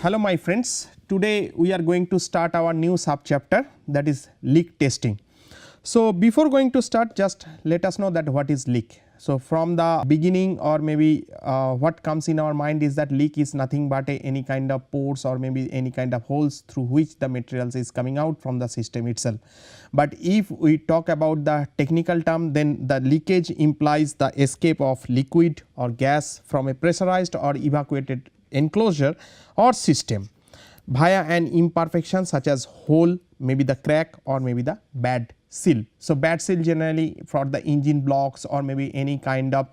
Hello my friends, today we are going to start our new subchapter, that is leak testing. So before going to start, just let us know that what is leak. So from the beginning, or maybe what comes in our mind is that leak is nothing but any kind of pores or maybe any kind of holes through which the materials is coming out from the system itself. But if we talk about the technical term, then the leakage implies the escape of liquid or gas from a pressurized or evacuated enclosure or system via an imperfection such as hole, maybe the crack, or maybe the bad seal. So bad seal generally for the engine blocks or maybe any kind of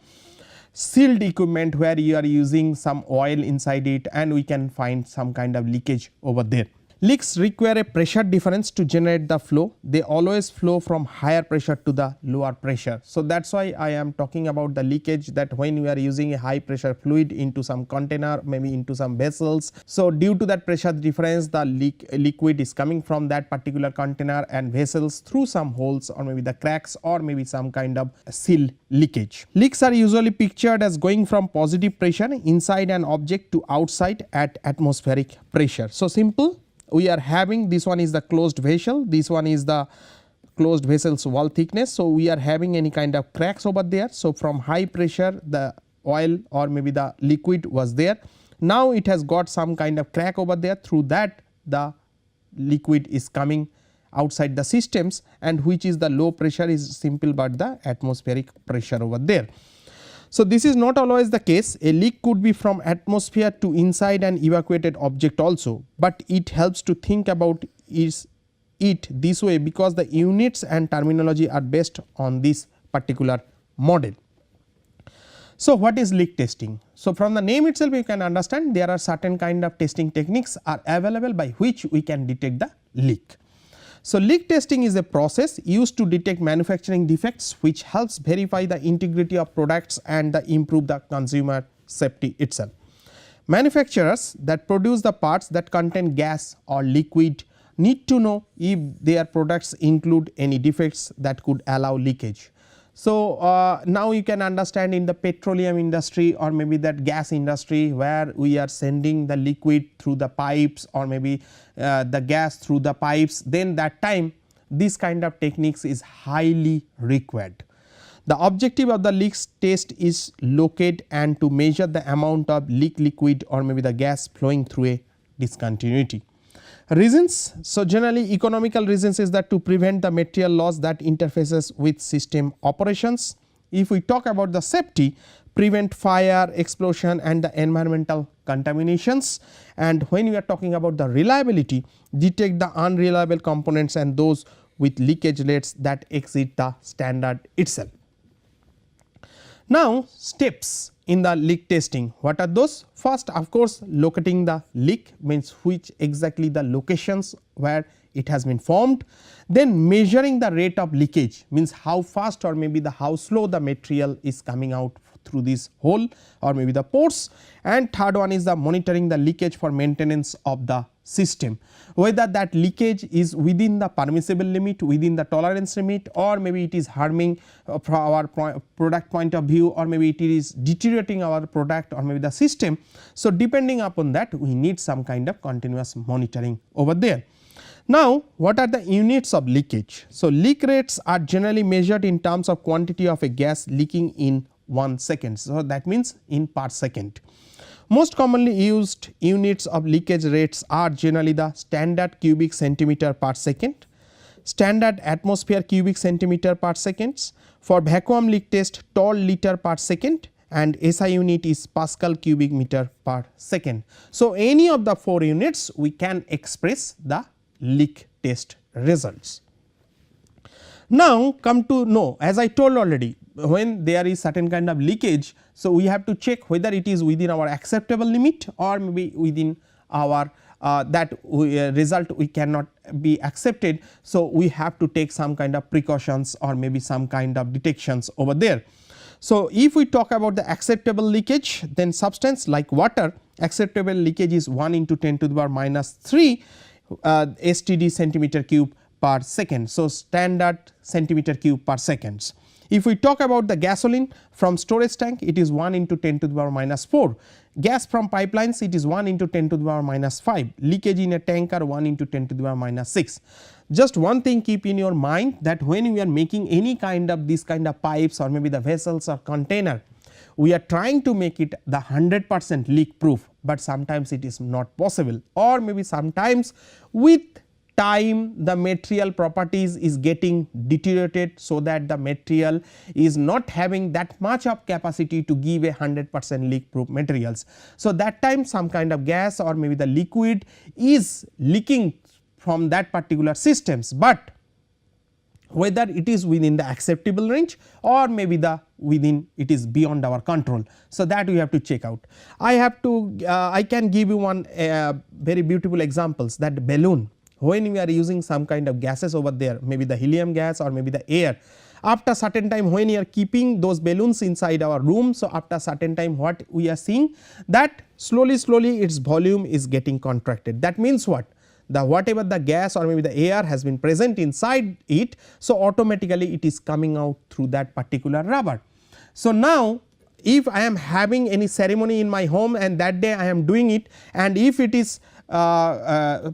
sealed equipment where you are using some oil inside it, and we can find some kind of leakage over there. Leaks require a pressure difference to generate the flow. They always flow from higher pressure to the lower pressure. So that is why I am talking about the leakage, that when we are using a high pressure fluid into some container, maybe into some vessels. So due to that pressure difference, the liquid is coming from that particular container and vessels through some holes or maybe the cracks or maybe some kind of seal leakage. Leaks are usually pictured as going from positive pressure inside an object to outside at atmospheric pressure. So simple. We are having, this one is the closed vessel, this one is the closed vessel's wall thickness. So we are having any kind of cracks over there. So from high pressure the oil or maybe the liquid was there. Now it has got some kind of crack over there, through that the liquid is coming outside the systems, and which is the low pressure is simple but the atmospheric pressure over there. So this is not always the case. A leak could be from atmosphere to inside an evacuated object also, but it helps to think about it this way because the units and terminology are based on this particular model. So what is leak testing? So from the name itself you can understand there are certain kind of testing techniques are available by which we can detect the leak. So leak testing is a process used to detect manufacturing defects which helps verify the integrity of products and improve the consumer safety itself. Manufacturers that produce the parts that contain gas or liquid need to know if their products include any defects that could allow leakage. So now you can understand in the petroleum industry or maybe that gas industry where we are sending the liquid through the pipes or maybe the gas through the pipes, then that time this kind of techniques is highly required. The objective of the leaks test is locate and to measure the amount of leak liquid or maybe the gas flowing through a discontinuity. Reasons, so generally economical reasons is that to prevent the material loss that interfaces with system operations. If we talk about the safety, prevent fire, explosion and the environmental contaminations, and when we are talking about the reliability, detect the unreliable components and those with leakage rates that exceed the standard itself. Now steps in the leak testing, what are those? First of course locating the leak, means which exactly the locations where it has been formed. Then measuring the rate of leakage, means how fast or maybe the how slow the material is coming out through this hole or maybe the pores. And third one is the monitoring the leakage for maintenance of the system, whether that leakage is within the permissible limit, within the tolerance limit, or maybe it is harming from our product point of view, or maybe it is deteriorating our product or maybe the system. So depending upon that we need some kind of continuous monitoring over there. Now what are the units of leakage? So leak rates are generally measured in terms of quantity of a gas leaking in 1 second. So that means in per second. Most commonly used units of leakage rates are generally the standard cubic centimeter per second, standard atmosphere cubic centimeter per second, for vacuum leak test torr liter per second, and SI unit is Pascal cubic meter per second. So any of the 4 units we can express the leak test results. Now come to know, as I told already, when there is certain kind of leakage, so we have to check whether it is within our acceptable limit or maybe within our result we cannot be accepted. So we have to take some kind of precautions or maybe some kind of detections over there. So if we talk about the acceptable leakage, then substance like water, acceptable leakage is 1 into 10 to the power minus 3 STD centimeter cube per second. So standard centimeter cube per second. If we talk about the gasoline from storage tank, it is 1 into 10 to the power minus 4. Gas from pipelines, it is 1 into 10 to the power minus 5. Leakage in a tanker, 1 into 10 to the power minus 6. Just one thing keep in your mind, that when we are making any kind of this kind of pipes or maybe the vessels or container, we are trying to make it the 100% leak proof, but sometimes it is not possible, or maybe sometimes with time the material properties is getting deteriorated, so that the material is not having that much of capacity to give a 100% leak proof materials. So, that time some kind of gas or maybe the liquid is leaking from that particular systems, but whether it is within the acceptable range or maybe the within it is beyond our control. So, that we have to check out. I can give you one very beautiful examples, that balloon, when we are using some kind of gases over there, maybe the helium gas or maybe the air, after certain time when we are keeping those balloons inside our room. So, after certain time what we are seeing, that slowly its volume is getting contracted. That means what? The whatever the gas or maybe the air has been present inside it, so automatically it is coming out through that particular rubber. So, now if I am having any ceremony in my home and that day I am doing it, and if it is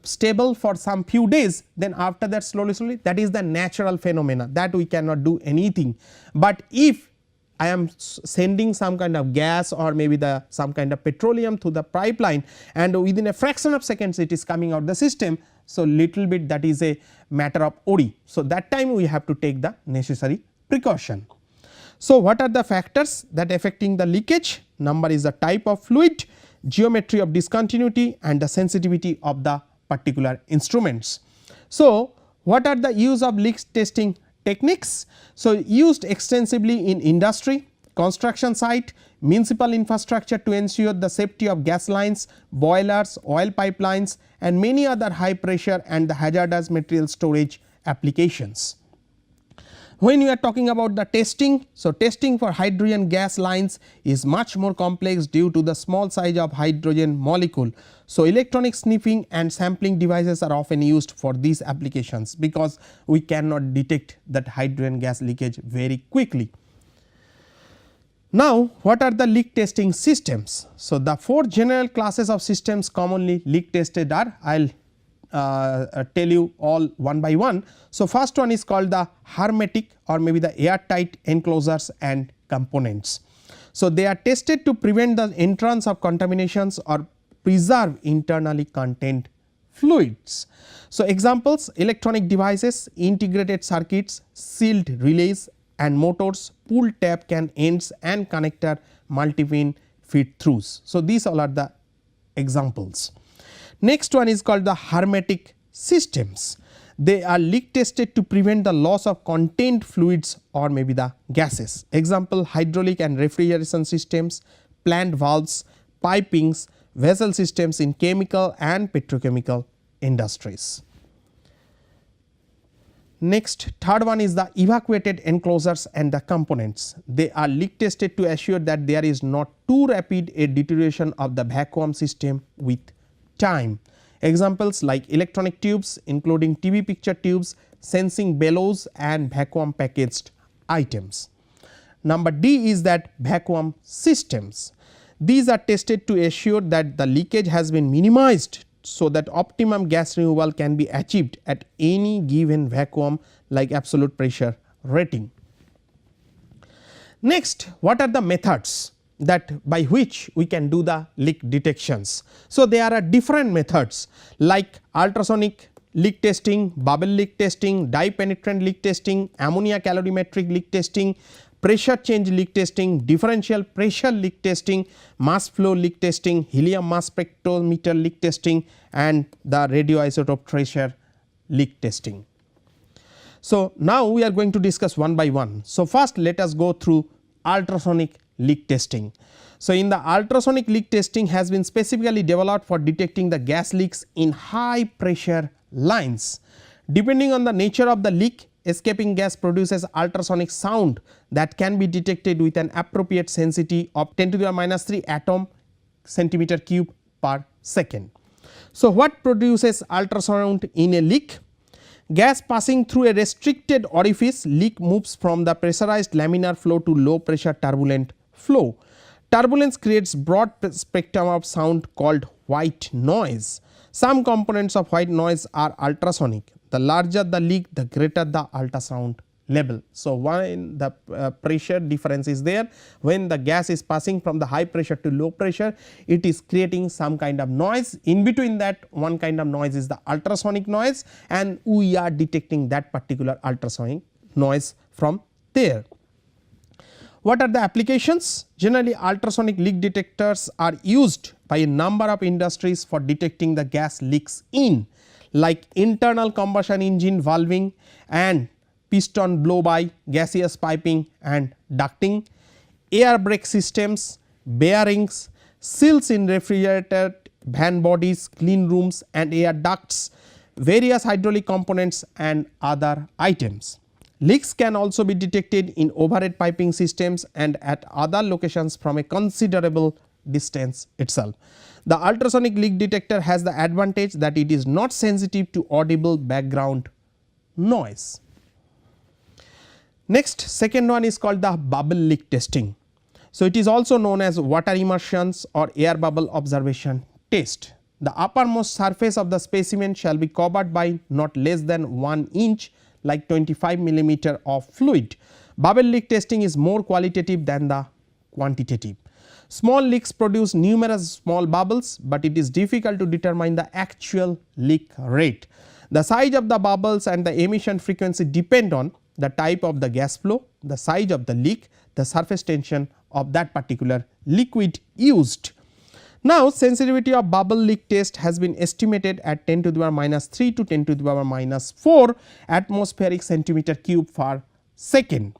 stable for some few days, then after that slowly that is the natural phenomena, that we cannot do anything. But if I am sending some kind of gas or maybe the some kind of petroleum through the pipeline, and within a fraction of seconds it is coming out the system. So, little bit that is a matter of worry. So, that time we have to take the necessary precaution. So, what are the factors that affecting the leakage? Number is the type of fluid, geometry of discontinuity, and the sensitivity of the particular instruments. So, what are the use of leak testing techniques? So, used extensively in industry, construction site, municipal infrastructure to ensure the safety of gas lines, boilers, oil pipelines, and many other high pressure and the hazardous material storage applications. When we are talking about the testing, so testing for hydrogen gas lines is much more complex due to the small size of hydrogen molecule. So, electronic sniffing and sampling devices are often used for these applications, because we cannot detect that hydrogen gas leakage very quickly. Now, what are the leak testing systems? So, the 4 general classes of systems commonly leak tested are, I will tell you all one by one. So, first one is called the hermetic or maybe the airtight enclosures and components. So, they are tested to prevent the entrance of contaminations or preserve internally contained fluids. So, examples: electronic devices, integrated circuits, sealed relays and motors, pull tab can ends and connector multi-pin feed throughs. So, these all are the examples. Next one is called the hermetic systems. They are leak tested to prevent the loss of contained fluids or maybe the gases. Example: hydraulic and refrigeration systems, plant valves, pipings, vessel systems in chemical and petrochemical industries. Next, third one is the evacuated enclosures and the components. They are leak tested to assure that there is not too rapid a deterioration of the vacuum system with time. Examples like electronic tubes including TV picture tubes, sensing bellows and vacuum packaged items. Number D is that vacuum systems. These are tested to assure that the leakage has been minimized, so that optimum gas removal can be achieved at any given vacuum like absolute pressure rating. Next, what are the methods that by which we can do the leak detections? So, there are different methods like ultrasonic leak testing, bubble leak testing, dye penetrant leak testing, ammonia calorimetric leak testing, pressure change leak testing, differential pressure leak testing, mass flow leak testing, helium mass spectrometer leak testing, and the radioisotope tracer leak testing. So, now we are going to discuss one by one. So, first let us go through ultrasonic leak testing. So, in the ultrasonic leak testing has been specifically developed for detecting the gas leaks in high pressure lines. Depending on the nature of the leak, escaping gas produces ultrasonic sound that can be detected with an appropriate sensitivity of 10 to the minus 3 atom centimeter cube per second. So, what produces ultrasound in a leak? Gas passing through a restricted orifice, leak moves from the pressurized laminar flow to low pressure turbulent flow. Turbulence creates broad spectrum of sound called white noise. Some components of white noise are ultrasonic. The larger the leak, the greater the ultrasound level. So, when the pressure difference is there, when the gas is passing from the high pressure to low pressure, it is creating some kind of noise. In between that, one kind of noise is the ultrasonic noise, and we are detecting that particular ultrasonic noise from there. What are the applications? Generally, ultrasonic leak detectors are used by a number of industries for detecting the gas leaks in, like internal combustion engine valving and piston blow by, gaseous piping and ducting, air brake systems, bearings, seals in refrigerated van bodies, clean rooms and air ducts, various hydraulic components and other items. Leaks can also be detected in overhead piping systems and at other locations from a considerable distance itself. The ultrasonic leak detector has the advantage that it is not sensitive to audible background noise. Next, second one is called the bubble leak testing. So, it is also known as water immersions or air bubble observation test. The uppermost surface of the specimen shall be covered by not less than 1 inch, like 25 millimeter of fluid. Bubble leak testing is more qualitative than the quantitative. Small leaks produce numerous small bubbles, but it is difficult to determine the actual leak rate. The size of the bubbles and the emission frequency depend on the type of the gas flow, the size of the leak, the surface tension of that particular liquid used. Now, sensitivity of bubble leak test has been estimated at 10 to the power minus 3 to 10 to the power minus 4 atmospheric centimeter cube per second.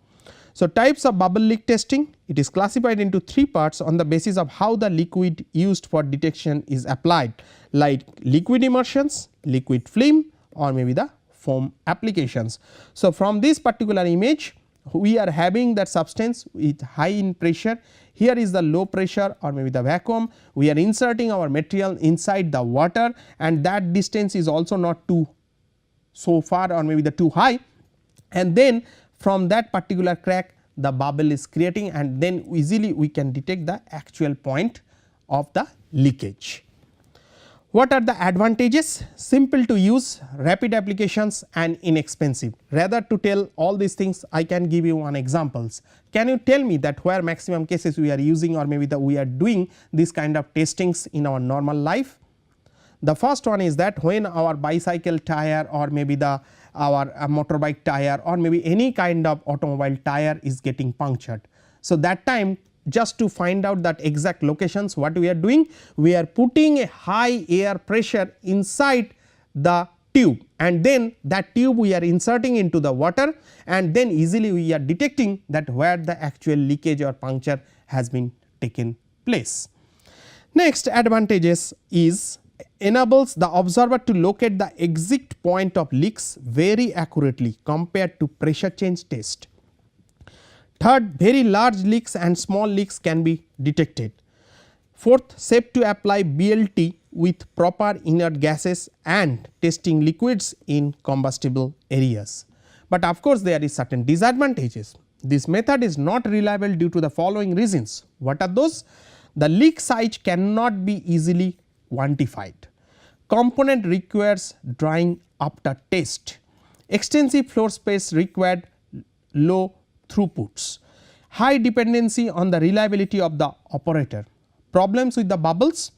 So, types of bubble leak testing, it is classified into 3 parts on the basis of how the liquid used for detection is applied, like liquid immersions, liquid film or maybe the foam applications. So, from this particular image we are having that substance with high in pressure, here is the low pressure or maybe the vacuum, we are inserting our material inside the water and that distance is also not too so far or maybe the too high, and then from that particular crack the bubble is creating and then easily we can detect the actual point of the leakage. What are the advantages? Simple to use, rapid applications and inexpensive. Rather to tell all these things, I can give you one examples. Can you tell me that where maximum cases we are using or maybe we are doing this kind of testings in our normal life? The first one is that when our bicycle tire or maybe our motorbike tire or maybe any kind of automobile tire is getting punctured. So, that time just to find out that exact locations, what we are doing, we are putting a high air pressure inside the tube and then that tube we are inserting into the water and then easily we are detecting that where the actual leakage or puncture has been taken place. Next advantages is enables the observer to locate the exit point of leaks very accurately compared to pressure change test. Third, very large leaks and small leaks can be detected. Fourth, safe to apply BLT with proper inert gases and testing liquids in combustible areas. But of course, there is certain disadvantages. This method is not reliable due to the following reasons. What are those? The leak size cannot be easily quantified. Component requires drying after test. Extensive floor space required low throughputs. High dependency on the reliability of the operator. Problems with the bubbles,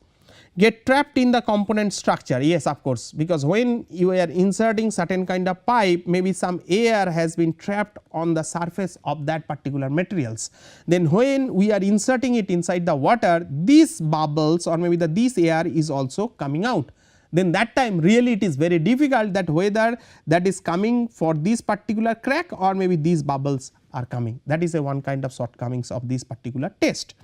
get trapped in the component structure. Yes, of course, because when you are inserting certain kind of pipe, maybe some air has been trapped on the surface of that particular materials. Then when we are inserting it inside the water, these bubbles or maybe this air is also coming out. Then that time really it is very difficult that whether that is coming for this particular crack or maybe these bubbles are coming. That is a one kind of shortcomings of this particular test.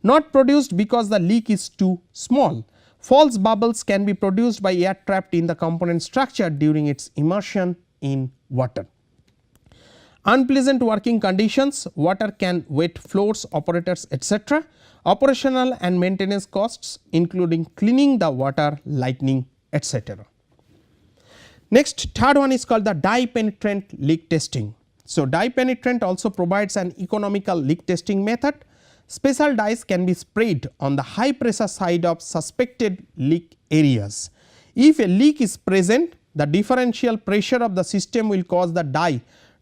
Not produced because the leak is too small. False bubbles can be produced by air trapped in the component structure during its immersion in water. Unpleasant working conditions, water can wet floors, operators, etc. Operational and maintenance costs including cleaning the water, lightning, etc. Next, third one is called the dye penetrant leak testing. So, dye penetrant also provides an economical leak testing method. Special dyes can be sprayed on the high pressure side of suspected leak areas. If a leak is present, the differential pressure of the system will cause the dye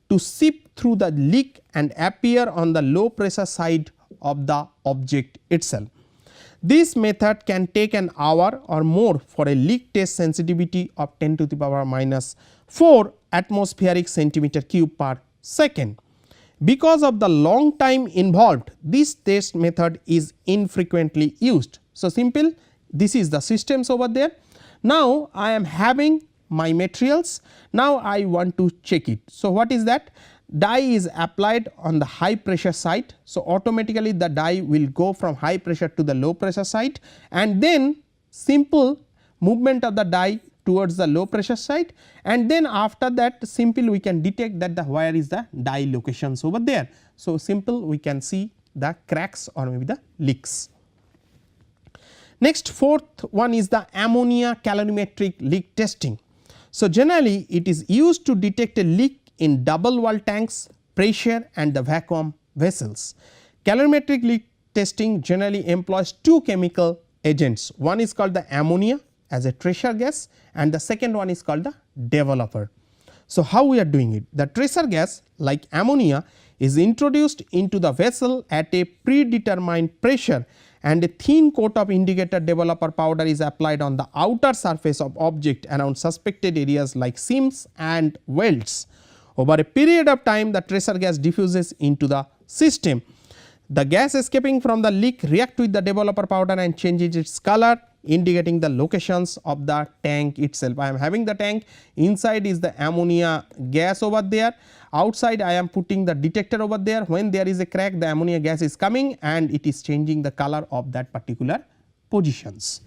to seep through the leak and appear on the low pressure side of the object itself. This method can take an hour or more for a leak test sensitivity of 10 to the power minus 4 atmospheric centimeter cube per second. Because of the long time involved, this test method is infrequently used. So, simple, this is the systems over there. Now, I am having my materials, now I want to check it. So, what is that? Dye is applied on the high pressure side. So, automatically the dye will go from high pressure to the low pressure side, and then simple movement of the dye towards the low pressure side, and then after that simple we can detect that the where is the dye locations over there. So, simple we can see the cracks or maybe the leaks. Next, fourth one is the ammonia calorimetric leak testing. So, generally it is used to detect a leak in double wall tanks, pressure and the vacuum vessels. Calorimetric leak testing generally employs two chemical agents. One is called the ammonia as a tracer gas, and the second one is called the developer. So, how we are doing it? The tracer gas like ammonia is introduced into the vessel at a predetermined pressure, and a thin coat of indicator developer powder is applied on the outer surface of object around suspected areas like seams and welds. Over a period of time, the tracer gas diffuses into the system. The gas escaping from the leak react with the developer powder and changes its color, indicating the locations of the tank itself. I am having the tank, inside is the ammonia gas over there, outside I am putting the detector over there. When there is a crack, the ammonia gas is coming and it is changing the color of that particular positions.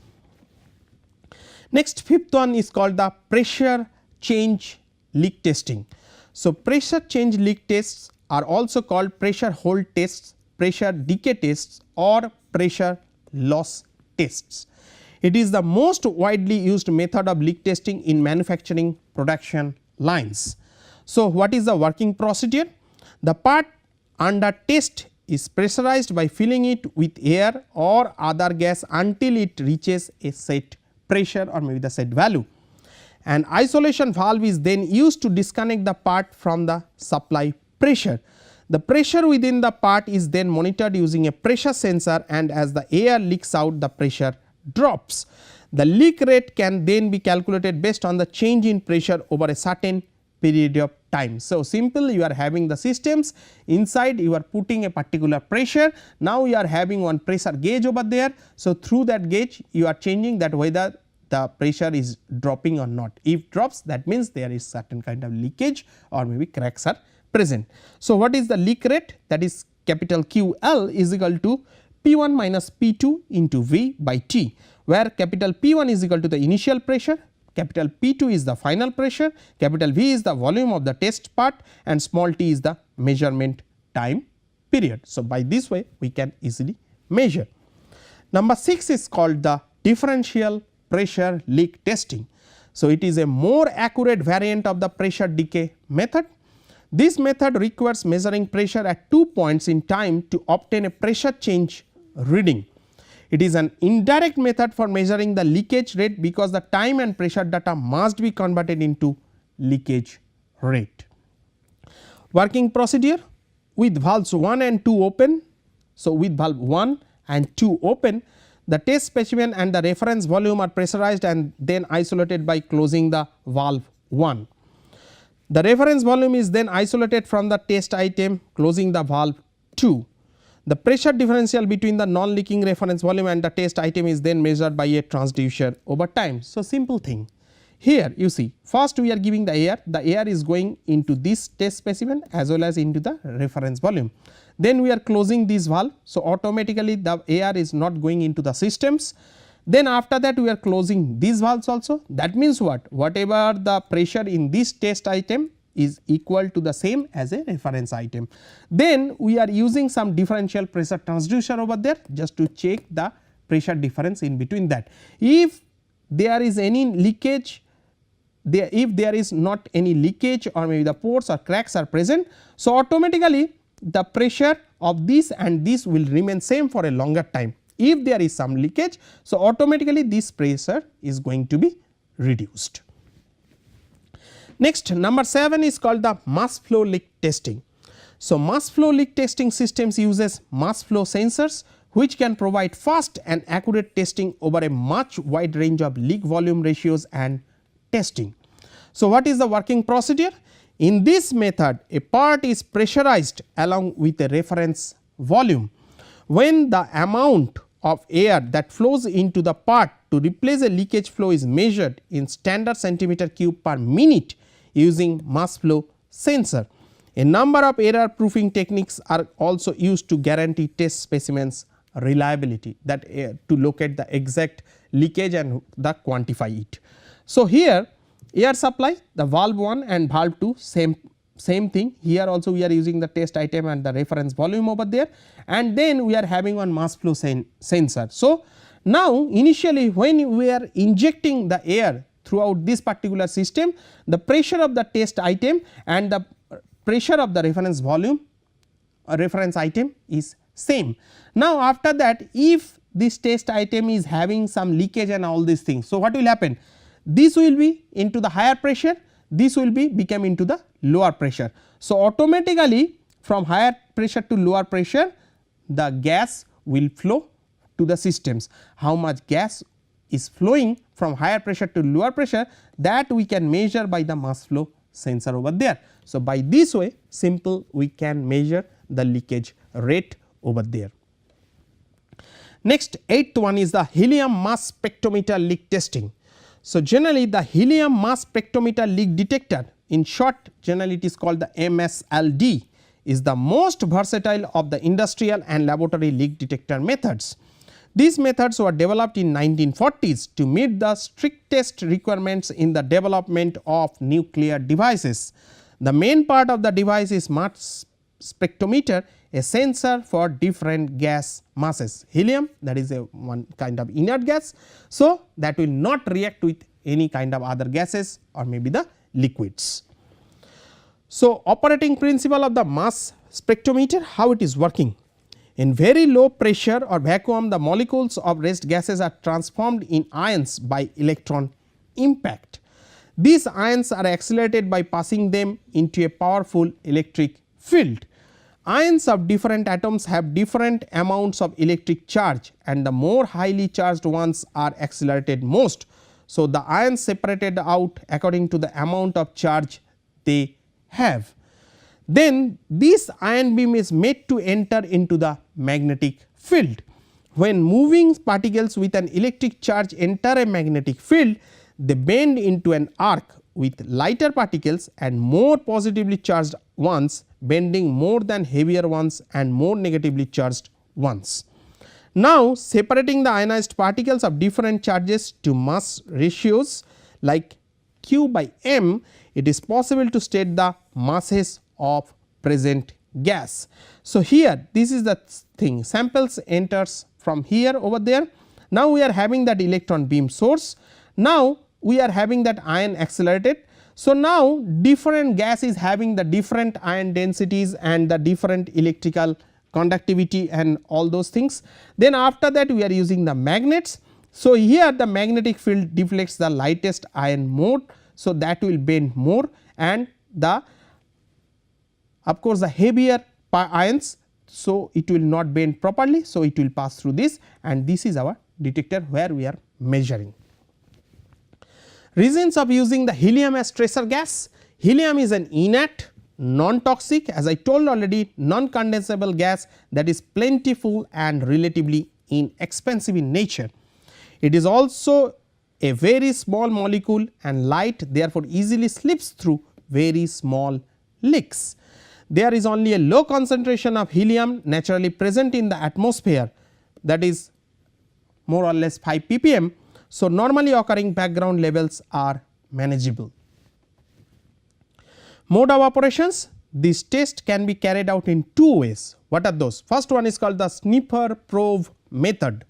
Next, fifth one is called the pressure change leak testing. So, pressure change leak tests are also called pressure hold tests, pressure decay tests or pressure loss tests. It is the most widely used method of leak testing in manufacturing production lines. So, what is the working procedure? The part under test is pressurized by filling it with air or other gas until it reaches a set pressure or maybe the set value. An isolation valve is then used to disconnect the part from the supply pressure. The pressure within the part is then monitored using a pressure sensor, and as the air leaks out, the pressure drops. The leak rate can then be calculated based on the change in pressure over a certain period of time. So, simple, you are having the systems, inside you are putting a particular pressure, now you are having one pressure gauge over there. So, through that gauge you are changing that whether the pressure is dropping or not. If drops, that means there is certain kind of leakage or maybe cracks are present. So, what is the leak rate? That is capital QL is equal to P1 minus P2 into V by T, where capital P1 is equal to the initial pressure, capital P2 is the final pressure, capital V is the volume of the test part, and small t is the measurement time period. So, by this way we can easily measure. Number 6 is called the differential pressure leak testing. So, it is a more accurate variant of the pressure decay method. This method requires measuring pressure at 2 points in time to obtain a pressure change reading. It is an indirect method for measuring the leakage rate because the time and pressure data must be converted into leakage rate. Working procedure: with valves 1 and 2 open. So, with valve 1 and 2 open, the test specimen and the reference volume are pressurized and then isolated by closing the valve 1. The reference volume is then isolated from the test item, closing the valve 2. The pressure differential between the non leaking reference volume and the test item is then measured by a transducer over time. So, simple thing. Here you see, first we are giving the air is going into this test specimen as well as into the reference volume. Then we are closing this valve. So, automatically the air is not going into the systems. Then after that we are closing these valves also. That means what? Whatever the pressure in this test item is equal to the same as a reference item. Then we are using some differential pressure transducer over there just to check the pressure difference in between that. If there is any leakage if there is not any leakage or maybe the pores or cracks are present. So, automatically the pressure of this and this will remain same for a longer time. If there is some leakage, so automatically this pressure is going to be reduced. Next, number 7 is called the mass flow leak testing. So, mass flow leak testing systems uses mass flow sensors which can provide fast and accurate testing over a much wide range of leak volume ratios and testing. So, what is the working procedure? In this method, a part is pressurized along with a reference volume. When the amount of air that flows into the part to replace a leakage flow is measured in standard centimeter cube per minute using mass flow sensor. A number of error proofing techniques are also used to guarantee test specimens reliability, that to locate the exact leakage and the quantify it. So, here air supply, the valve 1 and valve 2 same thing, here also we are using the test item and the reference volume over there, and then we are having one mass flow sensor. So, now initially when we are injecting the air throughout this particular system, the pressure of the test item and the pressure of the reference volume or reference item is same. Now, after that if this test item is having some leakage and all these things, so what will happen? This will be into the higher pressure, this will be become into the lower pressure. So, automatically from higher pressure to lower pressure the gas will flow to the systems. How much gas is flowing from higher pressure to lower pressure, that we can measure by the mass flow sensor over there. So, by this way simple we can measure the leakage rate over there. Next, 8th one is the helium mass spectrometer leak testing. So, generally the helium mass spectrometer leak detector, in short generally it is called the MSLD, is the most versatile of the industrial and laboratory leak detector methods. These methods were developed in 1940s to meet the strictest requirements in the development of nuclear devices. The main part of the device is mass spectrometer, a sensor for different gas masses. Helium, that is a one kind of inert gas, so that will not react with any kind of other gases or maybe the liquids. So, operating principle of the mass spectrometer, how it is working? In very low pressure or vacuum, the molecules of rest gases are transformed in ions by electron impact. These ions are accelerated by passing them into a powerful electric field. Ions of different atoms have different amounts of electric charge and the more highly charged ones are accelerated most. So, the ions separated out according to the amount of charge they have. Then this ion beam is made to enter into the magnetic field. When moving particles with an electric charge enter a magnetic field, they bend into an arc with lighter particles and more positively charged ones bending more than heavier ones and more negatively charged ones. Now, separating the ionized particles of different charges to mass ratios like Q by m, it is possible to state the masses of present gas. So, here this is the thing, samples enters from here over there. Now, we are having that electron beam source. Now, we are having that ion accelerated. So, now different gas is having the different ion densities and the different electrical conductivity and all those things. Then after that we are using the magnets. So, here the magnetic field deflects the lightest ion more. So, that will bend more and the of course, the heavier ions. So, it will not bend properly. So, it will pass through this and this is our detector where we are measuring. Reasons of using the helium as tracer gas. Helium is an inert, non-toxic, as I told already, non-condensable gas that is plentiful and relatively inexpensive in nature. It is also a very small molecule and light, therefore, easily slips through very small leaks. There is only a low concentration of helium naturally present in the atmosphere, that is more or less 5 ppm. So, normally occurring background levels are manageable. Mode of operations, this test can be carried out in two ways. What are those? First one is called the sniffer probe method.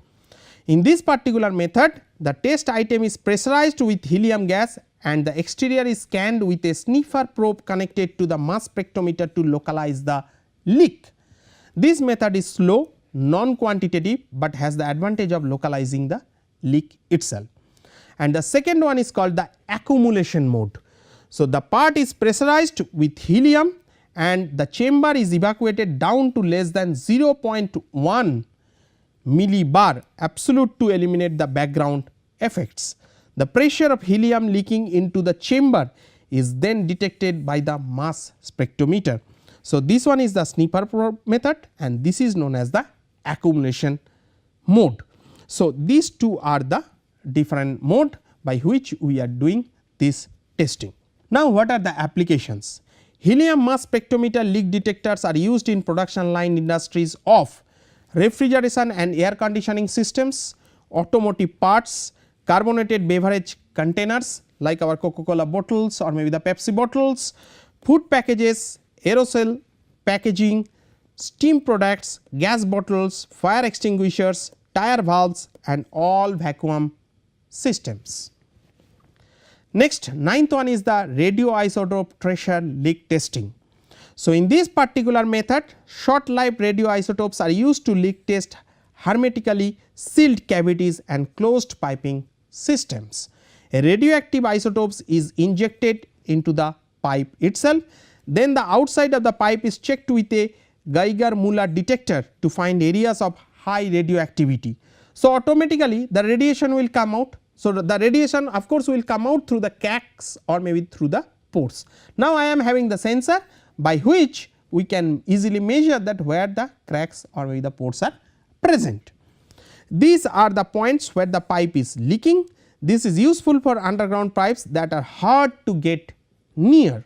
In this particular method, the test item is pressurized with helium gas and the exterior is scanned with a sniffer probe connected to the mass spectrometer to localize the leak. This method is slow, non-quantitative, but has the advantage of localizing the leak itself. And the second one is called the accumulation mode. So, the part is pressurized with helium and the chamber is evacuated down to less than 0.1 millibar absolute to eliminate the background effects. The pressure of helium leaking into the chamber is then detected by the mass spectrometer. So, this one is the sniffer probe method and this is known as the accumulation mode. So, these two are the different mode by which we are doing this testing. Now, what are the applications? Helium mass spectrometer leak detectors are used in production line industries of refrigeration and air conditioning systems, automotive parts, carbonated beverage containers like our Coca-Cola bottles or maybe the Pepsi bottles, food packages, aerosol packaging, steam products, gas bottles, fire extinguishers, tire valves and all vacuum systems. Next, ninth one is the radioisotope tracer leak testing. So, in this particular method short lived radioisotopes are used to leak test hermetically sealed cavities and closed piping systems. A radioactive isotopes is injected into the pipe itself, then the outside of the pipe is checked with a Geiger-Müller detector to find areas of high radioactivity. So, automatically the radiation will come out. So, the radiation of course will come out through the cracks or maybe through the pores. Now, I am having the sensor by which we can easily measure that where the cracks or maybe the pores are present. These are the points where the pipe is leaking. This is useful for underground pipes that are hard to get near.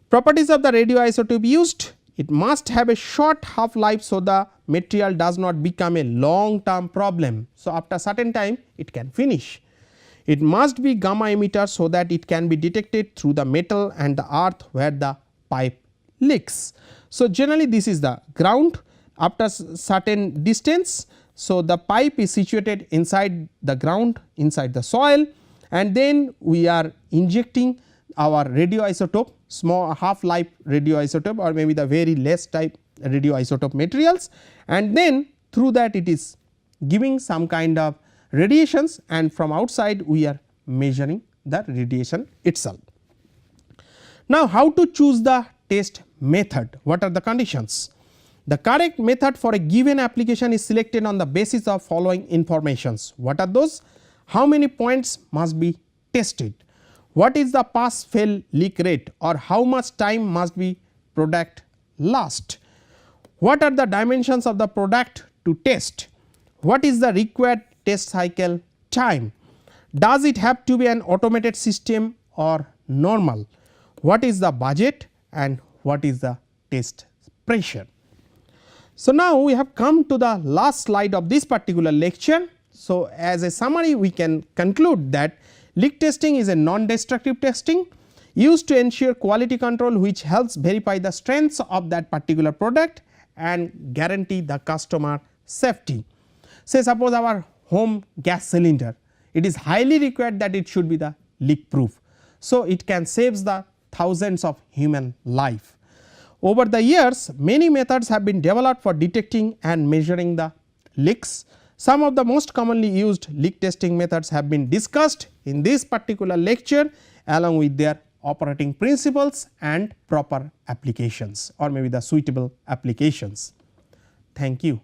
Properties of the radioisotope used: it must have a short half life, so the material does not become a long term problem. So, after certain time it can finish. It must be gamma emitter, so that it can be detected through the metal and the earth where the pipe leaks. So, generally this is the ground after certain distance. So, the pipe is situated inside the ground, inside the soil, and then we are injecting our radioisotope, small half life radioisotope or maybe the very less type radioisotope materials, and then through that it is giving some kind of radiations, and from outside we are measuring the radiation itself. Now, how to choose the test method? What are the conditions? The correct method for a given application is selected on the basis of following informations. What are those? How many points must be tested? What is the pass fail leak rate, or how much time must be product last? What are the dimensions of the product to test? What is the required test cycle time? Does it have to be an automated system or normal? What is the budget and what is the test pressure? So, now we have come to the last slide of this particular lecture. So, as a summary we can conclude that leak testing is a non-destructive testing used to ensure quality control, which helps verify the strengths of that particular product and guarantee the customer safety. Say suppose our home gas cylinder, it is highly required that it should be the leak proof. So, it can save the thousands of human life. Over the years many methods have been developed for detecting and measuring the leaks. Some of the most commonly used leak testing methods have been discussed in this particular lecture along with their operating principles and proper applications or maybe the suitable applications. Thank you.